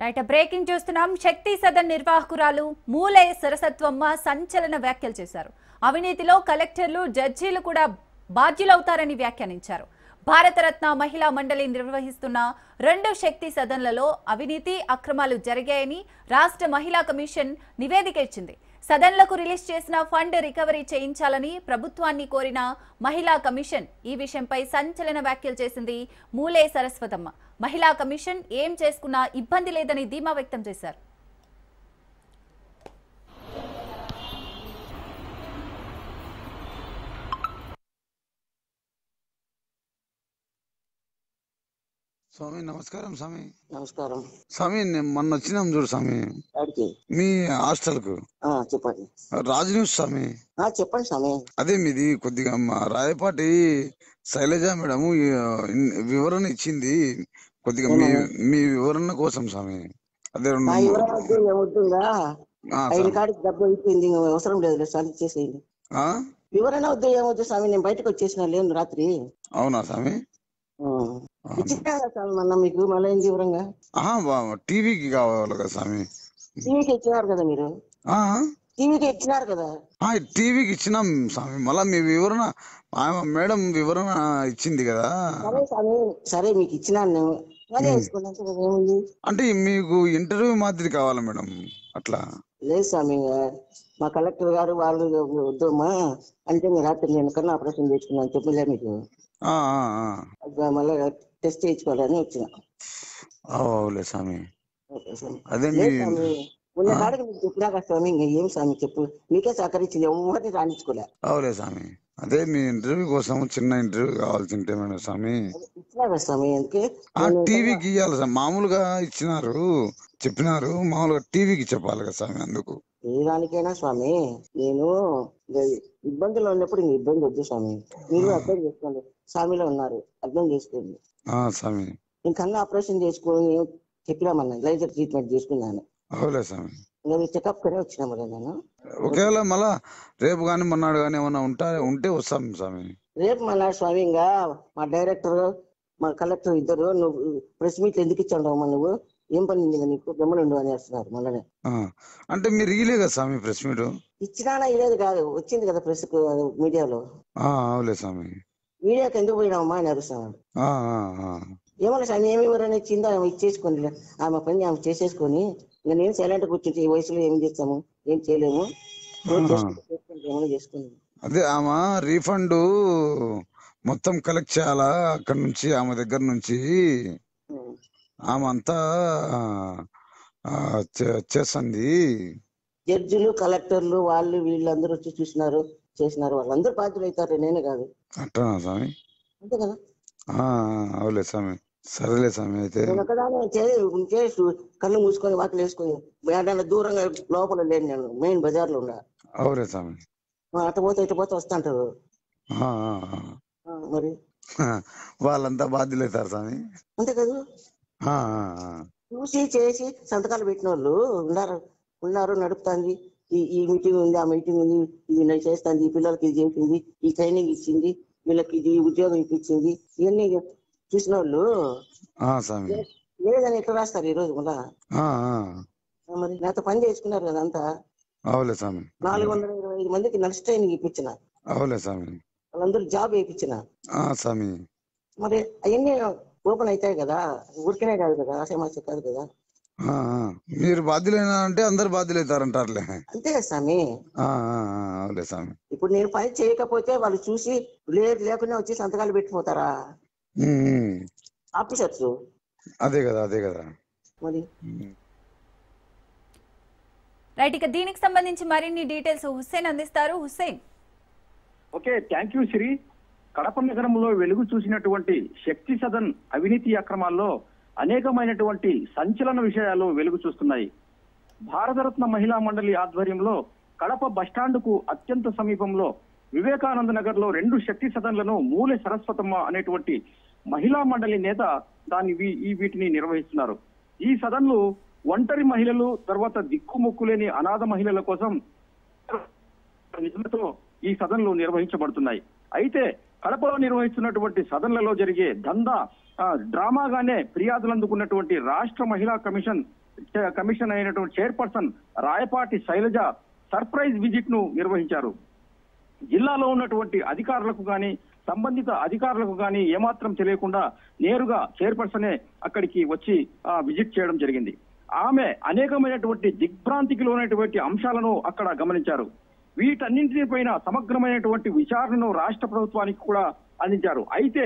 Right breaking చూస్తున్నాం. శక్తి సదన్ నిర్వాహకురాలు మూలే సరస్వతమ్మ సంచలన వ్యాఖ్యలు చేశారు. అవినీతిలో కలెక్టర్లు జడ్జీలు కూడా బాధ్యులవుతారని వ్యాఖ్యానించారు. భారతరత్న మహిళా మండలి నిర్వహిస్తున్న 2 శక్తి సదన్లలో అవినీతి అక్రమాలు జరిగాయని రాష్ట్ర మహిళా కమిషన్ నివేదిక ఇచ్చింది. సదన్లకు రిలీజ్ చేసిన ఫండ్ రికవరీ చేయించాలని ప్రభుత్వాన్ని కోరిన మహిళా కమిషన్ ఈ విషయంపై సంచలన వ్యాఖ్యలు చేసింది. మూలే సరస్వతమ్మ మహిళా కమిషన్ ఏం చేసుకున్నా ఇబ్బంది లేదని ధీమా వ్యక్తం చేశారు. స్వామి నమస్కారం. స్వామి నమస్కారం. స్వామి మొన్న వచ్చినాం చూడు స్వామి మీ హాస్టల్ కు. చెప్పండి. రాజ్ న్యూస్ స్వామి. చెప్పండి స్వామి. అదే మీది కొద్దిగా మా రాయపాటి శైలజ మేడం వివరణ ఇచ్చింది. కొద్దిగా మీ వివరణ కోసం స్వామి. అదే డబ్బు అయిపోయింది, అవసరం లేదు సార్, ఇచ్చేసేయండి. వివరణ వద్దు, ఏమొద్దు స్వామి, నేను బయటకు వచ్చేసిన లేను రాత్రి. అవునా స్వామి? ఇచ్చినారా స్వామి మొన్న మీకు? మళ్ళీ ఏం వివరంగా టీవీకి కావాలి కదా స్వామి? టీవీకి ఇచ్చినారు కదా మీరు? టీవీకి ఇచ్చినారు కదా? టీవీకి ఇచ్చినాం స్వామి. మళ్ళా మీ వివరణ మేడం వివరణ ఇచ్చింది కదా. సరే స్వామి, సరే మీకు ఇచ్చినాను. అంటే మీకు ఇంటర్వ్యూ మాదిరి కావాలా మేడం? అట్లా లేదు స్వామి, మా కలెక్టర్ గారు వాళ్ళు వద్దమ్మా అంటే మీరు రాత్రి నేను కన్నా ఆపరేషన్ చేసుకున్నాను చెప్పలే మీకు? మళ్ళీ టెస్ట్ చేయించుకోవాలని వచ్చిన. అవులే స్వామి. అదే ఉన్న కాడికి మీకు చెప్పినా కదా స్వామి, ఇంకా ఏం స్వామి చెప్పు, మీకే సహకరించింది, ఎవరిని రాణించుకోలే. అవులే స్వామి. అదే మీ ఇంటర్వ్యూ కోసం చిన్న ఇంటర్వ్యూ కావాల్సింటే మేడం స్వామి. ఇచ్చినా కదా స్వామి, అందుకే టీవీకి ఇవ్వాలి సార్. మామూలుగా ఇచ్చినారు చెప్పినారు, మామూలుగా టీవీకి చెప్పాలి కదా స్వామి. అందుకు ఏ దానికైనా స్వామి, నేను ఇబ్బందులు ఉన్నప్పుడు ఇంక ఇబ్బంది వద్దు స్వామి, మీరు అర్థం చేసుకోండి. స్వామిలో ఉన్నారు, అర్థం చేసుకోండి స్వామి. ఇంకన్నా ఆపరేషన్ చేసుకొని చెప్పినామన్నా, లైజర్ ట్రీట్మెంట్ చేసుకున్నాను. అవులే స్వామి. చెకప్ కనే వచ్చినా మరి నేను. ఒకవేళ మళ్ళా రేపు కానీ మొన్నాడు కానీ ఏమన్నా ఉంటే వస్తాం స్వామి. రేపు మళ్ళా స్వామి, ఇంకా మా డైరెక్టర్ మా కలెక్టర్ ఇద్దరు నువ్వు ప్రెస్ మీట్ ఎందుకు ఇచ్చావు నువ్వు, ఏం పని నీకు, గమ్మనుండు అని వేస్తున్నారు మళ్ళీ. అంటే మీరు ఇలే కదా స్వామి ప్రెస్ మీట్? ఇచ్చినా ఇలేదు కాదు, వచ్చింది కదా ప్రెస్ మీడియాలో. అవులే స్వామి. మీడియాకి ఎందుకు పోయినావమ్మా అని అరుస్తున్నాడు. ఏమన్నా స్వామి, ఏమి ఎవరైనా ఇచ్చిందో ఆమె ఇచ్చేసుకోండి, ఆమె పని ఆమె చేసేసుకొని, ఇంకా నేను సైలెంట్ కూర్చుంటే ఈ వయసులో ఏం చేస్తాము, ఏం చేయలేము, ఏమైనా చేసుకుని. అదే ఆమె రీఫండ్ మొత్తం కలెక్ట్ చేయాలా అక్కడ నుంచి, ఆమె దగ్గర నుంచి. ఆమె అంతా చేస్తుంది. జడ్జిలు కలెక్టర్లు వాళ్ళు వీళ్ళందరూ వచ్చి చూసినారు, చేసినారు, వాళ్ళందరూ బాధ్యులు అవుతారు, నేనే కాదు. అట్టనా స్వామి? అంతే కదా. అవులే స్వామి. సరేలే స్వామి. అయితే కళ్ళు మూసుకొని వాకిలు వేసుకొని దూరంగా లోపల లేను, నేను మెయిన్ బజార్ లో ఉన్నా. అవులే స్వామి. అటు పోతే ఇటు పోతే వస్తాంటారు మరి. వాళ్ళంతా బాధ్యులు అవుతారు స్వామి. అంతే కదా. చూసి చేసి సంతకాలు పెట్టిన వాళ్ళు ఉన్నారు నడుపుతాంది. ఈ మీటింగ్ ఉంది, ఆ మీటింగ్ ఉంది, ఇది చేస్తాంది, ఈ పిల్లలకి ఇది చేసింది, ఈ ట్రైనింగ్ ఇచ్చింది, వీళ్ళకి ఇది ఉద్యోగం ఇప్పించింది, ఇవన్నీ చూసిన వాళ్ళు లేదని ఎట్లా రాస్తారు ఈ రోజు? మళ్ళా మరి నాతో పని చేసుకున్నారు కదా అంతా. 425 మందికి నర్స్ ట్రైనింగ్ ఇప్పించిన. వాళ్ళందరూ జాబ్ వేయించిన. మరి అవన్నీ ఓపెన్ అవుతాయి కదా, ఊరికనే కాదు కదా, ఆశమాస కాదు కదా. మీరు బాధ్యులైనా అంటే అందరు బాధ్యులు అవుతారంటారులే. అంతే కదా స్వామి. అవులే స్వామి. ఇప్పుడు నేను పని చేయకపోతే వాళ్ళు చూసి లేకుండా వచ్చి సంతకాలు పెట్టిపోతారా ఆఫీసర్స్? అదే కదా మరి. రైట్, ఇక దీనికి సంబంధించి మరిన్ని డీటెయిల్స్ హుస్సేన్ అందిస్తారు. Hussain. Okay, thank you Shri. Kadapa నగరంలో వెలుగు చూసినటువంటి శక్తి సదన్ అవినీతి అక్రమాల్లో అనేకమైనటువంటి సంచలన విషయాలు వెలుగు చూస్తున్నాయి. భారతరత్న మహిళా మండలి ఆధ్వర్యంలో కడప బస్టాండ్ కు అత్యంత సమీపంలో వివేకానంద నగర్ లో 2 శక్తి సదన్లను మూలే సరస్వతమ్మ అనేటువంటి మహిళా మండలి నేత వీటిని నిర్వహిస్తున్నారు. ఈ సదన్లు ఒంటరి మహిళలు, తర్వాత దిక్కుముక్కు లేని అనాథ మహిళల కోసం నిధులతో ఈ సదన్లు నిర్వహించబడుతున్నాయి. అయితే కడపలో నిర్వహిస్తున్నటువంటి సదన్లలో జరిగే దందా డ్రామాగానే ఫిర్యాదులు అందుకున్నటువంటి రాష్ట్ర మహిళా కమిషన్ కమిషన్ అయినటువంటి chairperson Rayapati Sailaja surprise visit ను నిర్వహించారు. జిల్లాలో ఉన్నటువంటి అధికారులకు కానీ సంబంధిత అధికారులకు కానీ ఏమాత్రం తెలియకుండా నేరుగా చైర్పర్సనే అక్కడికి వచ్చి విజిట్ చేయడం జరిగింది. ఆమె అనేకమైనటువంటి దిగ్భ్రాంతికి లోనటువంటి అంశాలను అక్కడ గమనించారు. వీటన్నింటిపైన సమగ్రమైనటువంటి విచారణను రాష్ట్ర ప్రభుత్వానికి కూడా అందించారు. అయితే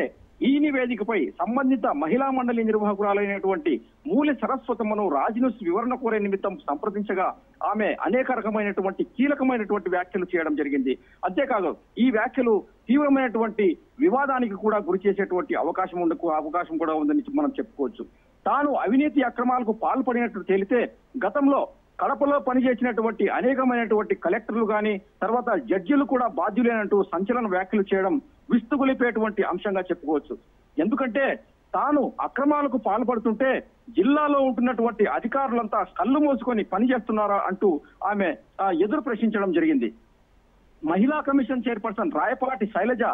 ఈ నివేదికపై సంబంధిత మహిళా మండలి నిర్వాహకురాలైనటువంటి మూలె సరస్వతమ్మను రాజ్న్యూస్ వివరణ కోరే నిమిత్తం సంప్రదించగా ఆమె అనేక రకమైనటువంటి కీలకమైనటువంటి వ్యాఖ్యలు చేయడం జరిగింది. అంతేకాదు ఈ వ్యాఖ్యలు తీవ్రమైనటువంటి వివాదానికి కూడా గురి చేసేటువంటి అవకాశం కూడా ఉందని మనం చెప్పుకోవచ్చు. తాను అవినీతి అక్రమాలకు పాల్పడినట్టు తేలితే గతంలో కడపలో పనిచేసినటువంటి అనేకమైనటువంటి కలెక్టర్లు కానీ తర్వాత జడ్జిలు కూడా బాధ్యులేనంటూ సంచలన వ్యాఖ్యలు చేయడం విస్తుగొలిపేటువంటి అంశంగా చెప్పుకోవచ్చు. ఎందుకంటే తాను అక్రమాలకు పాల్పడుతుంటే జిల్లాలో ఉంటున్నటువంటి అధికారులంతా కళ్ళు మోసుకొని పనిచేస్తున్నారా అంటూ ఆమె ఎదురు ప్రశ్నించడం జరిగింది. మహిళా కమిషన్ చైర్పర్సన్ రాయపాటి శైలజ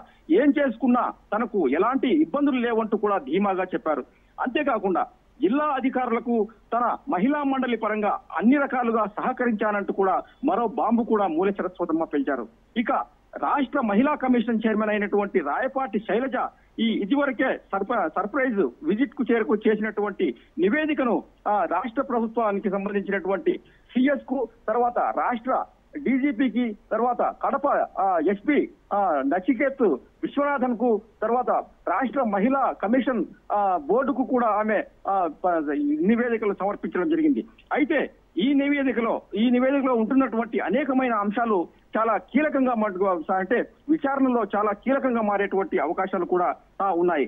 ఏం చేసుకున్నా తనకు ఎలాంటి ఇబ్బందులు లేవంటూ కూడా ధీమాగా చెప్పారు. అంతేకాకుండా జిల్లా అధికారులకు తన మహిళా మండలి పరంగా అన్ని రకాలుగా సహకరించానంటూ కూడా మరో బాంబు కూడా మూలె సరస్వతమ్మ పెంచారు. ఇక రాష్ట్ర మహిళా కమిషన్ చైర్మన్ అయినటువంటి రాయపాటి శైలజ ఇదివరకే సర్ప్రైజ్ విజిట్ కు చేసినటువంటి నివేదికను రాష్ట్ర ప్రభుత్వానికి సంబంధించినటువంటి సిఎస్ కు తర్వాత రాష్ట్ర డీజీపీకి తర్వాత కడప ఎస్పీ నచికేత్ విశ్వనాథన్ కు తర్వాత రాష్ట్ర మహిళా కమిషన్ బోర్డుకు కూడా ఆమె నివేదికలు సమర్పించడం జరిగింది. అయితే ఈ నివేదికలో ఉంటున్నటువంటి అనేకమైన అంశాలు చాలా కీలకంగా అంటే విచారణలో చాలా కీలకంగా మారేటువంటి అవకాశాలు కూడా ఉన్నాయి.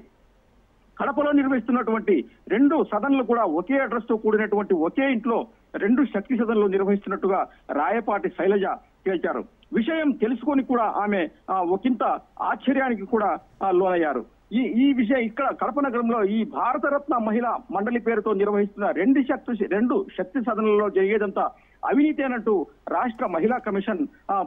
కడపలో నిర్వహిస్తున్నటువంటి 2 సదన్లు కూడా ఒకే అడ్రస్ తో కూడినటువంటి ఒకే ఇంట్లో 2 శక్తి సదన్లు నిర్వహిస్తున్నట్టుగా రాయపాటి శైలజ తేల్చారు. విషయం తెలుసుకొని కూడా ఆమె ఒకంత ఆశ్చర్యానికి కూడా లోనయ్యారు. ఈ విషయం ఇక్కడ కడప నగరంలో ఈ భారతరత్న మహిళా మండలి పేరుతో నిర్వహిస్తున్న 2 శక్తి సదనంలో జరిగేదంతా అవినీతేనంటూ రాష్ట్ర మహిళా కమిషన్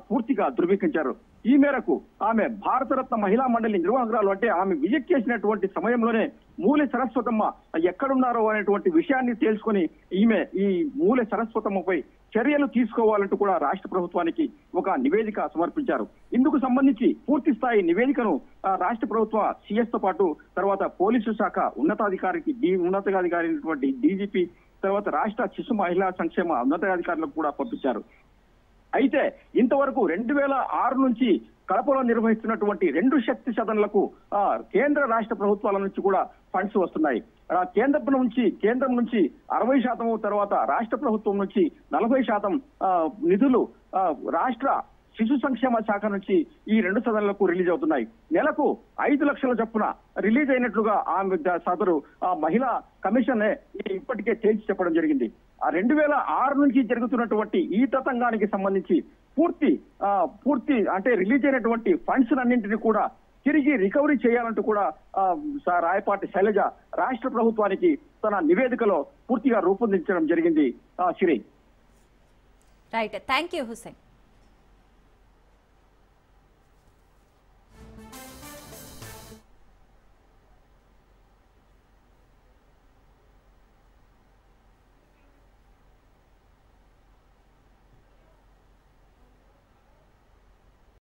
పూర్తిగా ధృవీకరించారు. ఈ మేరకు ఆమె భారతరత్న మహిళా మండలి నిర్వాహకురాలు అంటే ఆమె విజిట్ చేసినటువంటి సమయంలోనే మూలె సరస్వతమ్మ ఎక్కడున్నారో అనేటువంటి విషయాన్ని తెలుసుకొని ఈ మూలె సరస్వతమ్మపై చర్యలు తీసుకోవాలంటూ కూడా రాష్ట్ర ప్రభుత్వానికి ఒక నివేదిక సమర్పించారు. ఇందుకు సంబంధించి పూర్తి స్థాయి నివేదికను రాష్ట్ర ప్రభుత్వ సిఎస్ తో పాటు తర్వాత పోలీసు శాఖ ఉన్నతాధికారి అయినటువంటి డీజీపీ తర్వాత రాష్ట్ర శిశు మహిళా సంక్షేమ ఉన్నతాధికారులకు కూడా పంపించారు. అయితే ఇంతవరకు 2006 నుంచి కడపలో నిర్వహిస్తున్నటువంటి 2 శక్తి సదన్లకు కేంద్ర రాష్ట్ర ప్రభుత్వాల నుంచి కూడా ఫండ్స్ వస్తున్నాయి. కేంద్రం నుంచి 60% తర్వాత రాష్ట్ర ప్రభుత్వం నుంచి 40% నిధులు రాష్ట్ర శిశు సంక్షేమ శాఖ నుంచి ఈ 2 సదన్లకు రిలీజ్ అవుతున్నాయి. నెలకు 5 లక్షల చొప్పున రిలీజ్ అయినట్లుగా ఆమె సదరు మహిళా కమిషన్ ఇప్పటికే తేల్చి చెప్పడం జరిగింది. 2006 నుంచి జరుగుతున్నటువంటి ఈ తతంగానికి సంబంధించి పూర్తి అంటే రిలీజ్ అయినటువంటి ఫండ్స్ అన్నింటినీ కూడా తిరిగి రికవరీ చేయాలంటూ కూడా రాయపాటి శైలజ రాష్ట్ర ప్రభుత్వానికి తన నివేదికలో పూర్తిగా రూపొందించడం జరిగింది. Shri right, thank you Hussain.